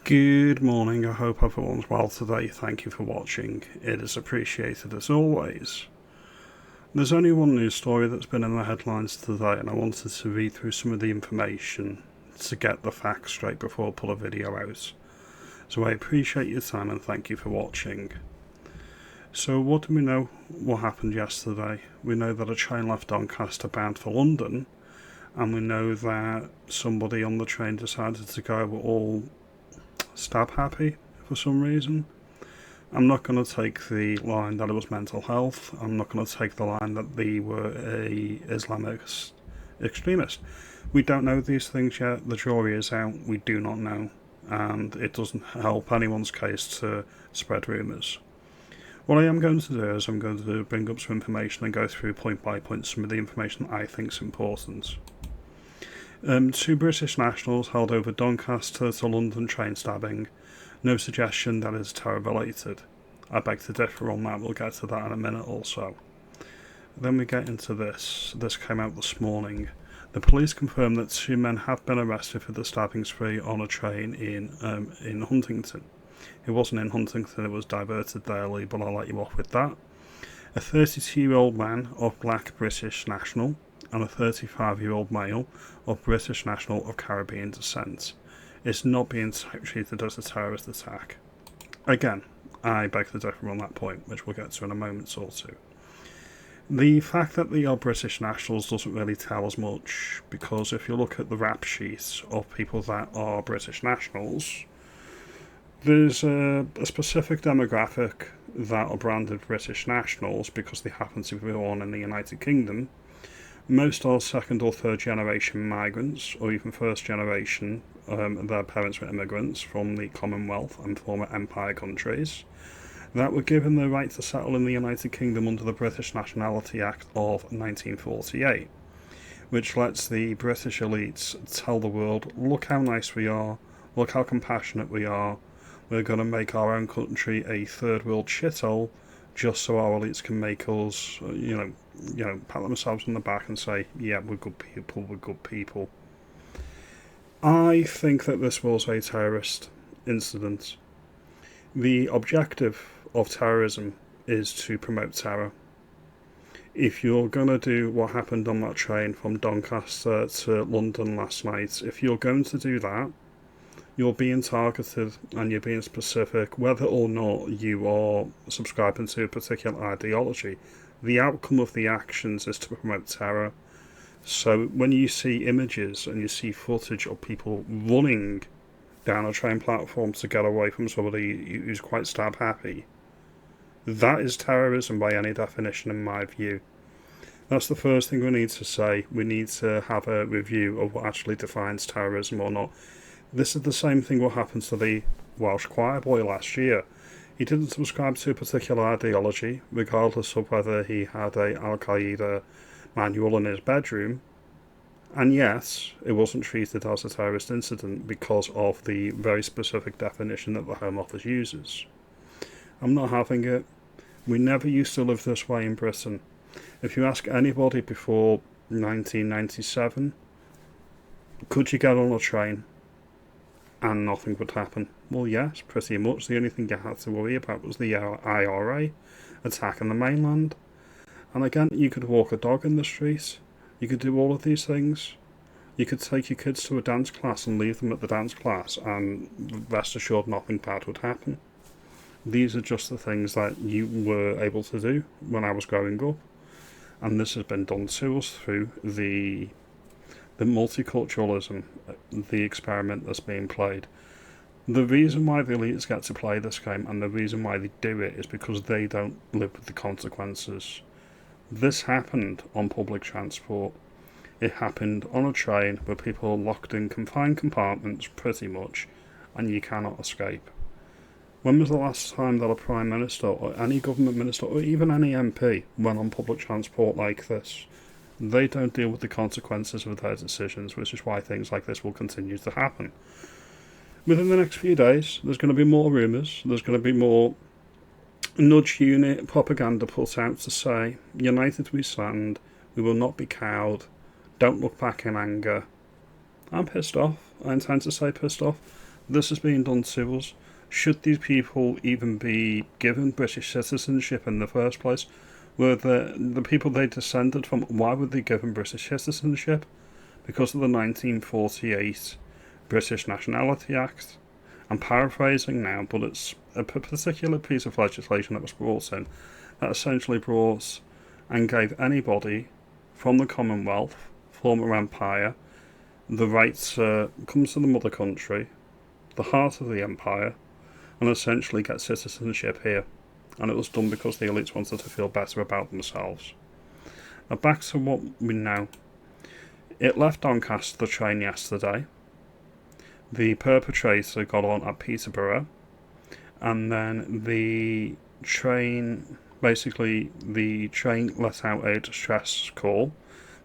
Good morning, I hope everyone's well today. Thank you for watching. It is appreciated as always. There's only one news story that's been in the headlines today, and I wanted to read through some of the information to get the facts straight before I put a video out. So I appreciate your time and thank you for watching. So what do we know what happened yesterday? We know that a train left Doncaster bound for London, and we know that somebody on the train decided to go all stab happy for some reason. I'm not going to take the line that it was mental health. I'm not going to take the line that they were a Islamist extremist. We don't know these things yet. The jury is out. We do not know. And it doesn't help anyone's case to spread rumours. What I am going to do is I'm going to bring up some information and go through point by point some of the information that I think is important. Two British nationals held over Doncaster to London train stabbing. No suggestion that is terror related. I beg to differ on that. We'll get to that in a minute or so. Then we get into this. This came out this morning. The police confirmed that two men have been arrested for the stabbing spree on a train in Huntington. It wasn't in Huntington, it was diverted there, Lee, but I'll let you off with that. A 32-year-old man of black British national and a 35-year-old male of British national of Caribbean descent is not being treated as a terrorist attack. Again, I beg to differ on that point, which we'll get to in a moment or two. The fact that they are British nationals doesn't really tell us much, because if you look at the rap sheets of people that are British nationals, there's a specific demographic that are branded British nationals because they happen to be born in the United Kingdom. Most are second or third generation migrants, or even first generation. Their parents were immigrants from the Commonwealth and former Empire countries that were given the right to settle in the United Kingdom under the British Nationality Act of 1948, which lets the British elites tell the world, look how nice we are, look how compassionate we are, we're going to make our own country a third world shithole just so our elites can make us, pat themselves on the back and say, yeah, we're good people. I think that this was a terrorist incident. The objective of terrorism is to promote terror. If you're going to do what happened on that train from Doncaster to London last night, if you're going to do that, you're being targeted and you're being specific, whether or not you are subscribing to a particular ideology. The outcome of the actions is to promote terror. So when you see images and you see footage of people running down a train platform to get away from somebody who's quite stab happy, that is terrorism by any definition in my view. That's the first thing we need to say. We need to have a review of what actually defines terrorism or not. This is the same thing what happened to the Welsh choir boy last year. He didn't subscribe to a particular ideology, regardless of whether he had a Al-Qaeda manual in his bedroom, and yet it wasn't treated as a terrorist incident because of the very specific definition that the Home Office uses. I'm not having it. We never used to live this way in Britain. If you ask anybody before 1997, could you get on a train and nothing would happen? Well, yes, pretty much. The only thing you had to worry about was the IRA attacking the mainland. And again, you could walk a dog in the street. You could do all of these things. You could take your kids to a dance class and leave them at the dance class, and rest assured nothing bad would happen. These are just the things that you were able to do when I was growing up. And this has been done to us through the multiculturalism, the experiment that's being played. The reason why the elites get to play this game and the reason why they do it is because they don't live with the consequences. This happened on public transport. It happened on a train where people are locked in confined compartments pretty much, and you cannot escape. When was the last time that a Prime Minister or any government minister or even any MP went on public transport like this? They don't deal with the consequences of their decisions, which is why things like this will continue to happen. Within the next few days, there's going to be more rumours, there's going to be more nudge unit propaganda put out to say, united we stand, we will not be cowed, don't look back in anger. I'm pissed off, I intend to stay pissed off. This is being done to us. Should these people even be given British citizenship in the first place? Were the people they descended from, why were they given British citizenship? Because of the 1948 British Nationality Act. I'm paraphrasing now, but it's a particular piece of legislation that was brought in that essentially brought and gave anybody from the Commonwealth, former empire, the right to come to the mother country, the heart of the empire, and essentially get citizenship here. And it was done because the elites wanted to feel better about themselves. Now back to what we know. It left Doncaster the train yesterday. The perpetrator got on at Peterborough, and then the train let out a distress call,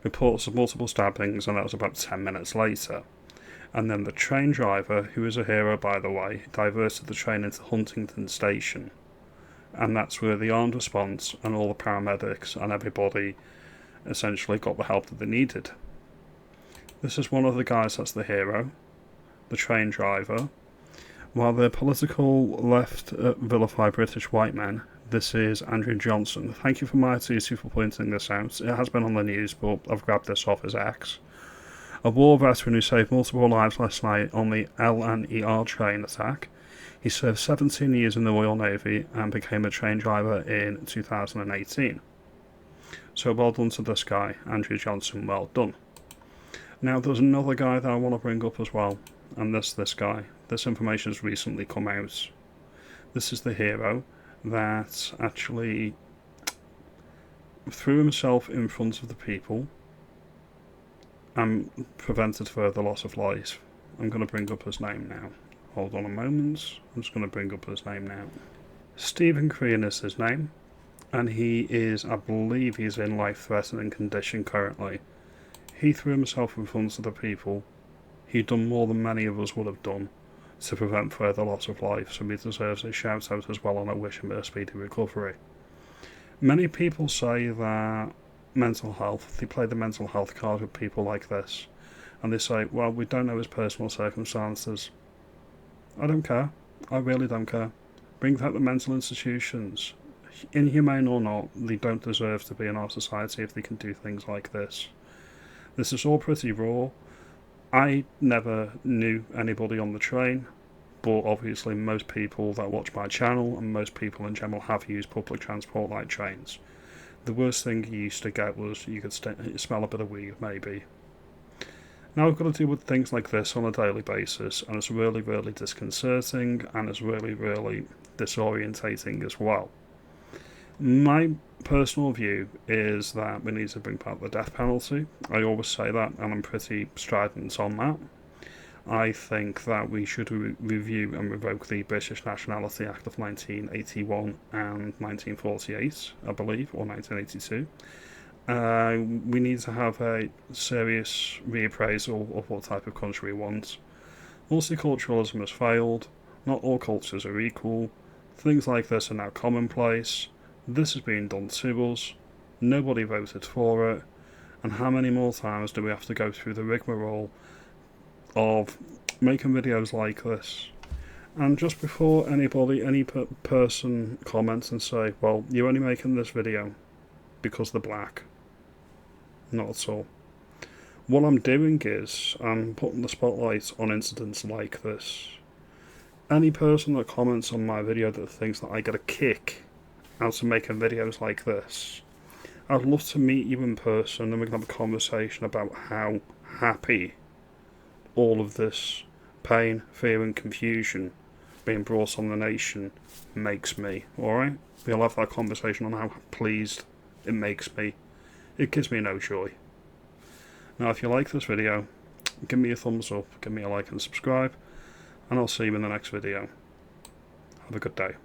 reports of multiple stabbings, and that was about 10 minutes later. And then the train driver, who is a hero by the way, diverted the train into Huntington Station. And that's where the armed response and all the paramedics and everybody essentially got the help that they needed. This is one of the guys that's the hero, the train driver. While the political left vilify British white men, this is Andrew Johnson. Thank you for MyTC for pointing this out. It has been on the news, but I've grabbed this off his X. A war veteran who saved multiple lives last night on the LNER train attack. He served 17 years in the Royal Navy and became a train driver in 2018. So well done to this guy, Andrew Johnson, well done. Now there's another guy that I want to bring up as well, and this guy. This information has recently come out. This is the hero that actually threw himself in front of the people and prevented further loss of life. I'm going to bring up his name now. Hold on a moment. I'm just going to bring up his name now. Stephen Crean is his name, and he is, I believe he's in life-threatening condition currently. He threw himself in front of the people. He'd done more than many of us would have done to prevent further loss of life, so he deserves a shout out as well, and I wish him a speedy recovery. Many people say that mental health, they play the mental health card with people like this, and they say, well, we don't know his personal circumstances. I don't care. I really don't care. Bring out the mental institutions. Inhumane or not, they don't deserve to be in our society if they can do things like this. This is all pretty raw. I never knew anybody on the train, but obviously most people that watch my channel and most people in general have used public transport like trains. The worst thing you used to get was you could smell a bit of weed, maybe. Now I've got to deal with things like this on a daily basis, and it's really, really disconcerting, and it's really, really disorientating as well. My personal view is that we need to bring back the death penalty. I always say that, and I'm pretty strident on that. I think that we should review and revoke the British Nationality Act of 1981 and 1948, I believe, or 1982. We need to have a serious reappraisal of what type of country we want. Multiculturalism has failed. Not all cultures are equal. Things like this are now commonplace. This is being done to us. Nobody voted for it. And how many more times do we have to go through the rigmarole of making videos like this? And just before any person comments and say, well, you're only making this video because they're black. Not at all. What I'm doing is I'm putting the spotlight on incidents like this. Any person that comments on my video that thinks that I get a kick out of making videos like this, I'd love to meet you in person and we can have a conversation about how happy all of this pain, fear and confusion being brought on the nation makes me, alright? We'll have that conversation on how pleased it makes me. It gives me no joy. Now if you like this video, give me a thumbs up, give me a like and subscribe, and I'll see you in the next video. Have a good day.